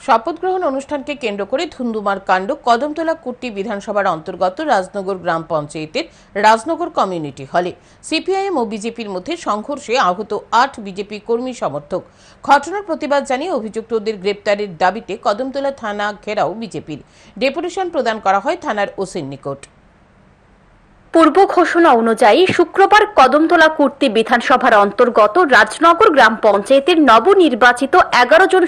শপথ গ্রহণ অনুষ্ঠানকে কেন্দ্র করে ধুন্ধুমার কাণ্ড কদমতলা কুট্টি বিধানসভার অন্তর্গত রাজনগর গ্রাম পঞ্চায়েতের রাজনগর কমিউনিটি হলে। সিপিআইএম ও বিজেপির মধ্যে সংঘর্ষে আহত ৮ বিজেপি কর্মী সমর্থক। ঘটনার প্রতিবাদ জানিয়ে অভিযুক্তদের গ্রেপ্তারের দাবিতে কদমতলা থানা ঘেরাও বিজেপির। ডেপুটেশন প্রদান করা হয় থানার ওসির নিকট। পূর্ব ঘোষণা অনুযায়ী শুক্রবার কদমতলা কুট্টি বিধানসভার অন্তর্গত রাজনগর গ্রাম পঞ্চায়েতের নবনির্বাচিত 11 জন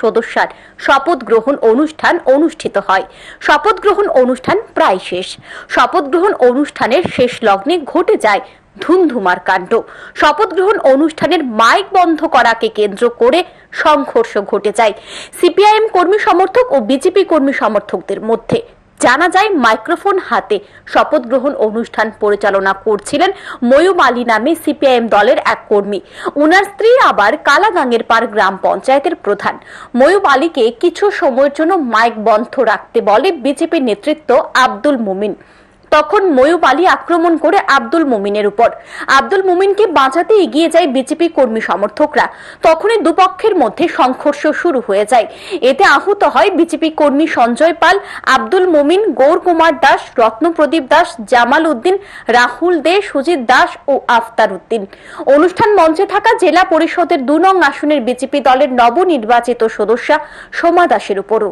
সদস্যার শপথ গ্রহণ অনুষ্ঠান অনুষ্ঠিত হয়। শপথ গ্রহণ অনুষ্ঠান প্রায় শেষ। শপথ গ্রহণ অনুষ্ঠানের শেষ লগ্নে ঘটে যায় ধুন্ধুমার কাণ্ড। শপথ গ্রহণ অনুষ্ঠানের মাইক বন্ধ করাকে কেন্দ্র করে সংঘর্ষ ঘটে যায় সিপিআইএম কর্মী সমর্থক ও বিজেপি কর্মী সমর্থকদের মধ্যে। জানা যায়, মাইক্রোফোন হাতে শপথ গ্রহণ অনুষ্ঠান পরিচালনা করছিলেন ময়ূম আলী নামে সিপিআইএম দলের এক কর্মী। উনার স্ত্রী আবার কালাগাঙ্গের পার গ্রাম পঞ্চায়েতের প্রধান। ময়ূম আলীকে কিছু সময়ের জন্য মাইক বন্ধ রাখতে বলে বিজেপি নেতৃত্ব আব্দুল মুমিন। তখন ময়ূম আলী আক্রমণ করে আব্দুল মুমিনের উপর। আব্দুল মুমিনকে বাঁচাতে এগিয়ে যায় বিজেপি কর্মী সমর্থকরা। তখনই দুপক্ষের মধ্যে সংঘর্ষ শুরু হয়ে যায়। এতে আহত হয় বিজেপি কর্মী সঞ্জয় পাল, আব্দুল মুমিন, গৌর কুমার দাস, রত্নপ্রদীপ দাস, জামাল উদ্দিন, রাহুল দে, সুজিত দাস ও আফতার উদ্দিন। অনুষ্ঠান মঞ্চে থাকা জেলা পরিষদের 2 নং আসনের বিজেপি দলের নবনির্বাচিত সদস্যা সোমা দাসের উপরও।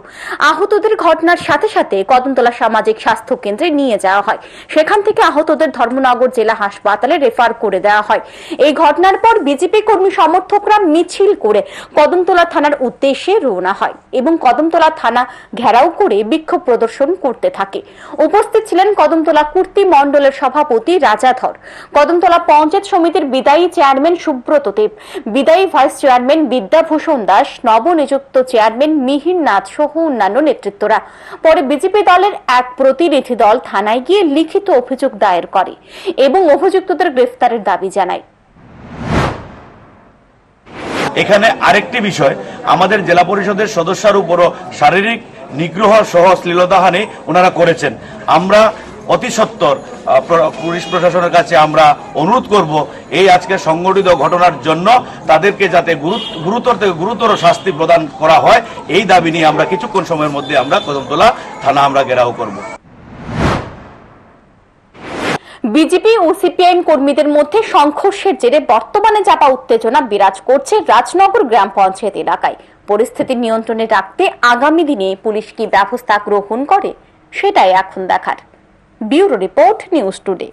আহতদের ঘটনার সাথে সাথে কদমতলা সামাজিক স্বাস্থ্য কেন্দ্রে নিয়ে যাওয়া হয়। সেখান থেকে আহতদের ধর্মনগর জেলা হাসপাতালে রেফার করে দেওয়া হয়। এই ঘটনার পর বিজেপি কর্মী সমর্থকরা মিছিল করে কদমতলা থানার উদ্দেশ্যে রওনা হয় এবং কদমতলা থানা ঘেরাও করে বিক্ষোভ প্রদর্শন করতে থাকে। উপস্থিত ছিলেন কদমতলা কুর্তি মণ্ডলের সভাপতি রাজাধর, কদমতলা পঞ্চায়েত সমিতির বিদায়ী চেয়ারম্যান সুব্রত দেব, বিদায়ী ভাইস চেয়ারম্যান বিদ্যাভূষণ দাস, নবনিযুক্ত চেয়ারম্যান মিহির নাথ সহ অন্যান্য নেতৃত্বরা। পরে বিজেপি দলের এক প্রতিনিধি দল থানায় গিয়ে লিখিত অভিযোগ দায়ের করে এবং অভিযুক্তদের গ্রেফতারের দাবি জানায়। এখানে আরেকটি বিষয়, আমাদের জেলা পরিষদের সদস্যের উপরও শারীরিক নিগ্রহ সহ শ্লীলতাহানি ওনারা করেছেন। আমরা অতি সত্বর পুলিশ প্রশাসনের কাছে আমরা অনুরোধ করব, এই আজকে সংঘটিত ঘটনার জন্য তাদেরকে যাতে গুরুতর থেকে গুরুতর শাস্তি প্রদান করা হয়, এই দাবি নিয়ে আমরা কিছুক্ষণ সময়ের মধ্যে আমরা কদমতলা থানা আমরা ঘেরাও করব। বিজেপি ও সিপিআইএম কর্মীদের মধ্যে সংঘর্ষের জেরে বর্তমানে চাপা উত্তেজনা বিরাজ করছে রাজনগর গ্রাম পঞ্চায়েত এলাকায়। পরিস্থিতি নিয়ন্ত্রণে রাখতে আগামী দিনে পুলিশ কি ব্যবস্থা গ্রহণ করে, সেটাই এখন দেখার। Bureau report, news today.